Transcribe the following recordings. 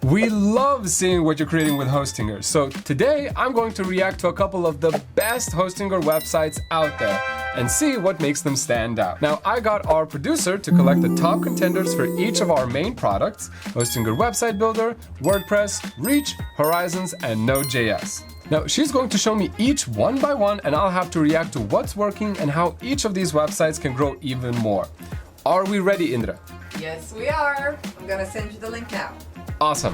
We love seeing what you're creating with Hostinger. So today I'm going to react to a couple of the best Hostinger websites out there and see what makes them stand out. Now, I got our producer to collect the top contenders for each of our main products: Hostinger Website Builder, WordPress, Reach, Horizons, and Node.js. Now, she's going to show me each one by one, and I'll have to react to what's working and how each of these websites can grow even more. Are we ready, Indra? Yes, we are. I'm gonna send you the link now. Awesome.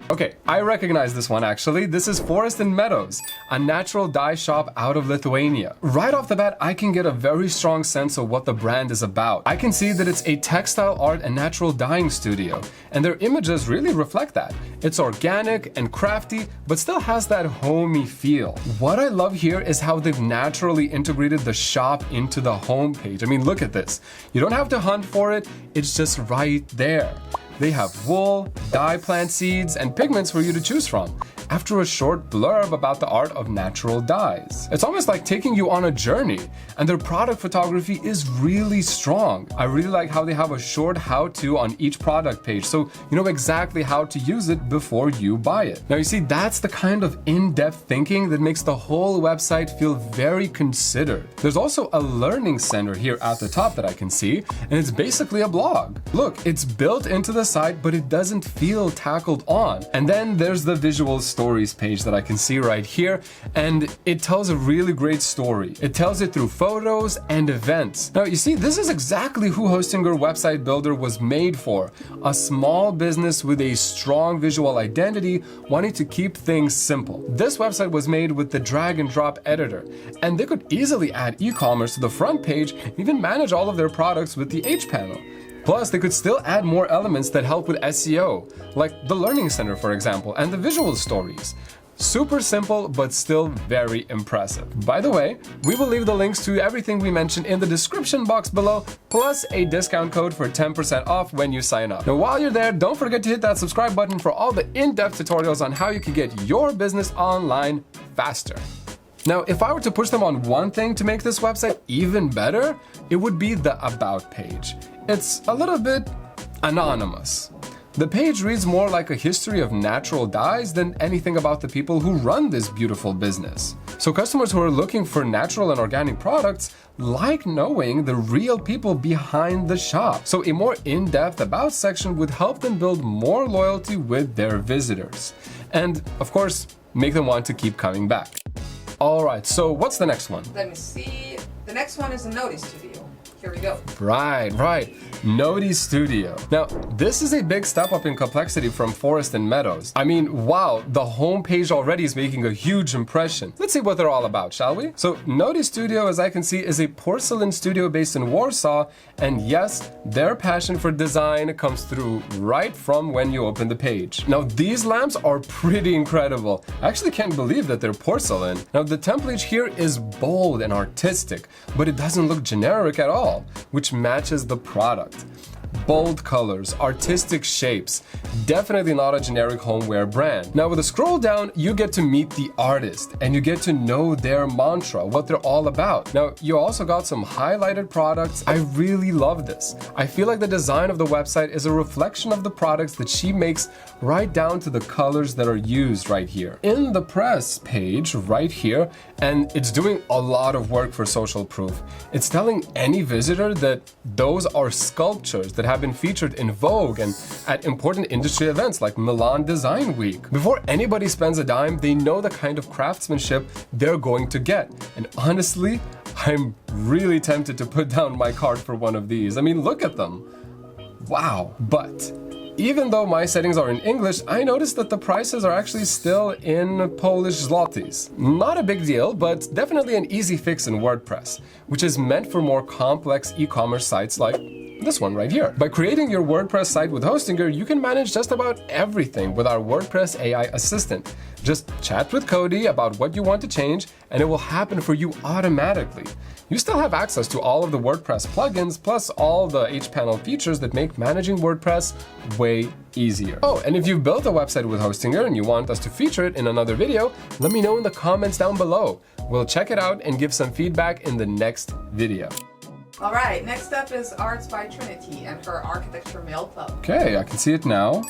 Okay, I recognize this one actually. This is Porcelain Meadows, a natural dye shop out of Lithuania. Right off the bat, I can get a very strong sense of what the brand is about. I can see that it's a textile art and natural dyeing studio, and their images really reflect that. It's organic and crafty, but still has that homey feel. What I love here is how they've naturally integrated the shop into the homepage. I mean, look at this. You don't have to hunt for it, it's just right there. They have wool, dye plant seeds, and pigments for you to choose from, after a short blurb about the art of natural dyes. It's almost like taking you on a journey, and their product photography is really strong. I really like how they have a short how-to on each product page, so you know exactly how to use it before you buy it. Now you see, that's the kind of in-depth thinking that makes the whole website feel very considered. There's also a learning center here at the top that I can see, and it's basically a blog. Look, it's built into the site, but it doesn't feel tackled on. And then there's the visual stories page that I can see right here, and it tells a really great story. It tells it through photos and events. Now you see, this is exactly who Hostinger Website Builder was made for. A small business with a strong visual identity, wanting to keep things simple. This website was made with the drag and drop editor, and they could easily add e-commerce to the front page, even manage all of their products with the hPanel. Plus, they could still add more elements that help with SEO, like the Learning Center, for example, and the visual stories. Super simple, but still very impressive. By the way, we will leave the links to everything we mentioned in the description box below, plus a discount code for 10% off when you sign up. Now, while you're there, don't forget to hit that subscribe button for all the in-depth tutorials on how you can get your business online faster. Now, if I were to push them on one thing to make this website even better, it would be the About page. It's a little bit anonymous. The page reads more like a history of natural dyes than anything about the people who run this beautiful business. So customers who are looking for natural and organic products like knowing the real people behind the shop. So a more in-depth About section would help them build more loyalty with their visitors. And of course, make them want to keep coming back. All right, so what's the next one? Let me see. The next one is the Nodi Studio. Here we go. Right. Nodi Studio. Now, this is a big step up in complexity from Porcelain Meadows. I mean, wow, the homepage already is making a huge impression. Let's see what they're all about, shall we? So, Nodi Studio, as I can see, is a porcelain studio based in Warsaw, and yes, their passion for design comes through right from when you open the page. Now, these lamps are pretty incredible. I actually can't believe that they're porcelain. Now, the template here is bold and artistic, but it doesn't look generic at all, which matches the product. Bold colors, artistic shapes, definitely not a generic homeware brand. Now with a scroll down, you get to meet the artist and you get to know their mantra, what they're all about. Now you also got some highlighted products. I really love this. I feel like the design of the website is a reflection of the products that she makes, right down to the colors that are used right here. In the press page right here, and it's doing a lot of work for social proof. It's telling any visitor that those are sculptures that have been featured in Vogue and at important industry events like Milan Design Week. Before anybody spends a dime, they know the kind of craftsmanship they're going to get. And honestly, I'm really tempted to put down my card for one of these. I mean, look at them. Wow. But even though my settings are in English, I noticed that the prices are actually still in Polish zlotys. Not a big deal, but definitely an easy fix in WordPress, which is meant for more complex e-commerce sites like this one right here. By creating your WordPress site with Hostinger, you can manage just about everything with our WordPress AI assistant. Just chat with Kodee about what you want to change, and it will happen for you automatically. You still have access to all of the WordPress plugins, plus all the hPanel features that make managing WordPress way easier. Oh, and if you've built a website with Hostinger and you want us to feature it in another video, let me know in the comments down below. We'll check it out and give some feedback in the next video. All right, next up is Arts by Trinity and her Architecture Mail Club. Okay, I can see it now.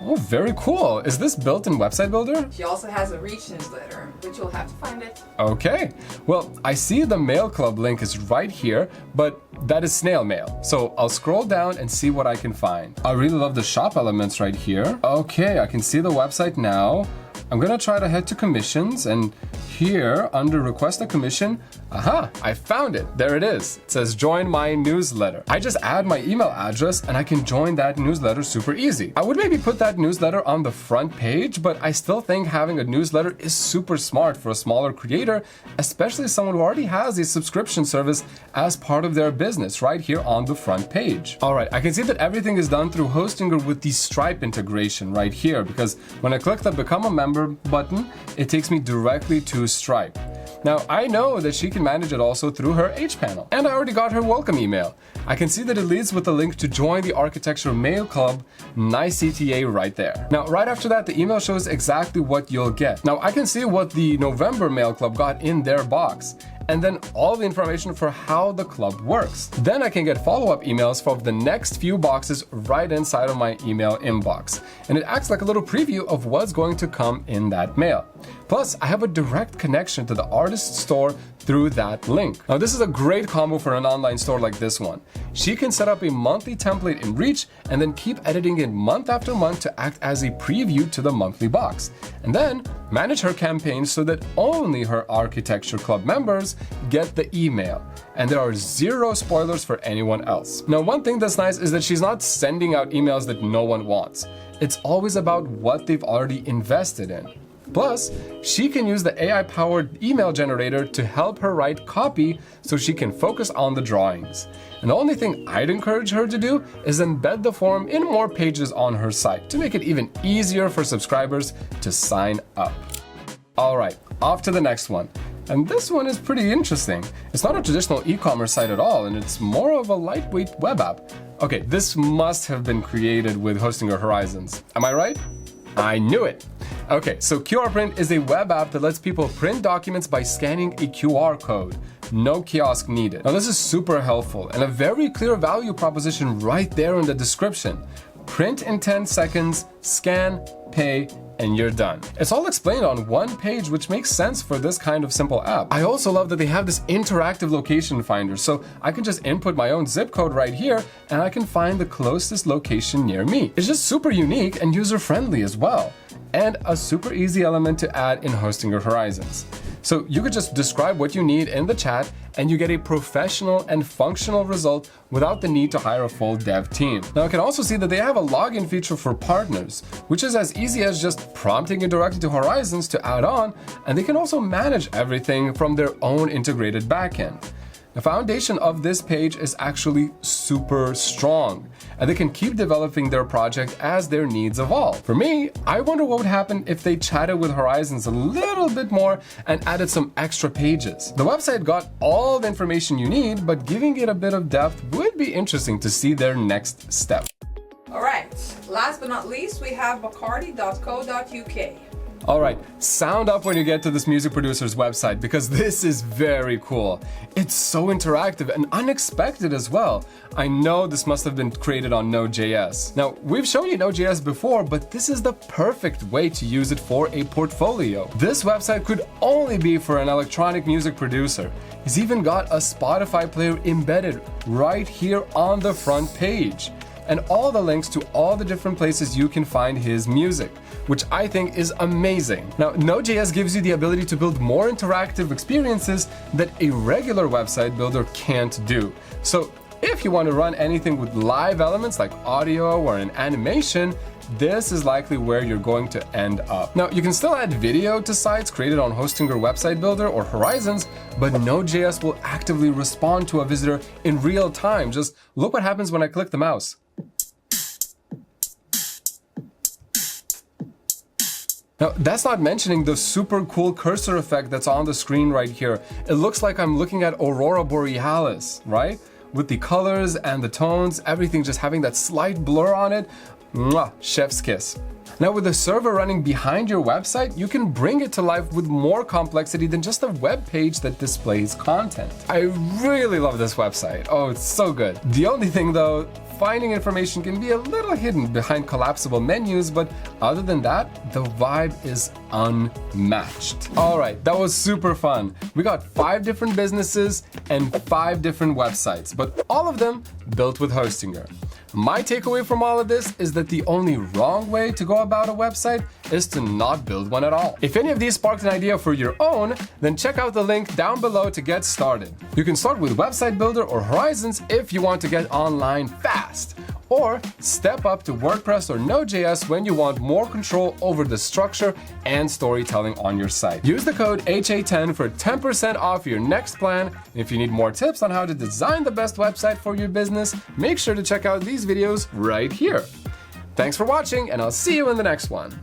Oh, very cool. Is this built in Website Builder? She also has a Reach newsletter, but you'll have to find it. Okay. Well, I see the Mail Club link is right here, but that is snail mail. So I'll scroll down and see what I can find. I really love the shop elements right here. Okay, I can see the website now. I'm gonna try to head to commissions, and here under request a commission, aha, I found it. There it is. It says join my newsletter. I just add my email address and I can join that newsletter super easy. I would maybe put that newsletter on the front page, but I still think having a newsletter is super smart for a smaller creator, especially someone who already has a subscription service as part of their business right here on the front page. All right, I can see that everything is done through Hostinger with the Stripe integration right here, because when I click the Become a Member button, it takes me directly to Stripe. Now, I know that she can manage it also through her hPanel, and I already got her welcome email. I can see that it leads with a link to join the Architecture Mail Club, nice CTA right there. Now, right after that, the email shows exactly what you'll get. Now, I can see what the November Mail Club got in their box, and then all the information for how the club works. Then I can get follow-up emails for the next few boxes right inside of my email inbox. And it acts like a little preview of what's going to come in that mail. Plus, I have a direct connection to the artist store through that link. Now, this is a great combo for an online store like this one. She can set up a monthly template in Reach and then keep editing it month after month to act as a preview to the monthly box. And then manage her campaigns so that only her Architecture Club members get the email. And there are zero spoilers for anyone else. Now, one thing that's nice is that she's not sending out emails that no one wants. It's always about what they've already invested in. Plus, she can use the AI-powered email generator to help her write copy so she can focus on the drawings. And the only thing I'd encourage her to do is embed the form in more pages on her site to make it even easier for subscribers to sign up. All right, off to the next one. And this one is pretty interesting. It's not a traditional e-commerce site at all, and it's more of a lightweight web app. Okay, this must have been created with Hostinger Horizons. Am I right? I knew it. Okay, so QR Print is a web app that lets people print documents by scanning a QR code. No kiosk needed. Now, this is super helpful and a very clear value proposition right there in the description. Print in 10 seconds, scan, pay, and you're done. It's all explained on one page, which makes sense for this kind of simple app. I also love that they have this interactive location finder, so I can just input my own zip code right here and I can find the closest location near me. It's just super unique and user-friendly as well, and a super easy element to add in Hostinger Horizons. So you could just describe what you need in the chat and you get a professional and functional result without the need to hire a full dev team. Now, I can also see that they have a login feature for partners, which is as easy as just prompting it directly to Horizons to add on, and they can also manage everything from their own integrated backend. The foundation of this page is actually super strong, and they can keep developing their project as their needs evolve. For me, I wonder what would happen if they chatted with Horizons a little bit more and added some extra pages. The website got all the information you need, but giving it a bit of depth would be interesting to see their next step. All right, last but not least, we have bacardi.co.uk. All right, sound up when you get to this music producer's website because this is very cool. It's so interactive and unexpected as well. I know this must have been created on Node.js. Now, we've shown you Node.js before, but this is the perfect way to use it for a portfolio. This website could only be for an electronic music producer. He's even got a Spotify player embedded right here on the front page, and all the links to all the different places you can find his music, which I think is amazing. Now, Node.js gives you the ability to build more interactive experiences that a regular website builder can't do. So if you want to run anything with live elements like audio or an animation, this is likely where you're going to end up. Now, you can still add video to sites created on Hostinger Website Builder or Horizons, but Node.js will actively respond to a visitor in real time. Just look what happens when I click the mouse. Now, that's not mentioning the super cool cursor effect that's on the screen right here. It looks like I'm looking at Aurora Borealis, right? With the colors and the tones, everything just having that slight blur on it. Mwah, chef's kiss. Now, with the server running behind your website, you can bring it to life with more complexity than just a web page that displays content. I really love this website. Oh, it's so good. The only thing though, finding information can be a little hidden behind collapsible menus, but other than that, the vibe is unmatched. All right, that was super fun. We got 5 different businesses and 5 different websites, but all of them built with Hostinger. My takeaway from all of this is that the only wrong way to go about a website is to not build one at all. If any of these sparked an idea for your own, then check out the link down below to get started. You can start with Website Builder or Horizons if you want to get online fast, or step up to WordPress or Node.js when you want more control over the structure and storytelling on your site. Use the code HA10 for 10% off your next plan. If you need more tips on how to design the best website for your business, make sure to check out these videos right here. Thanks for watching, and I'll see you in the next one.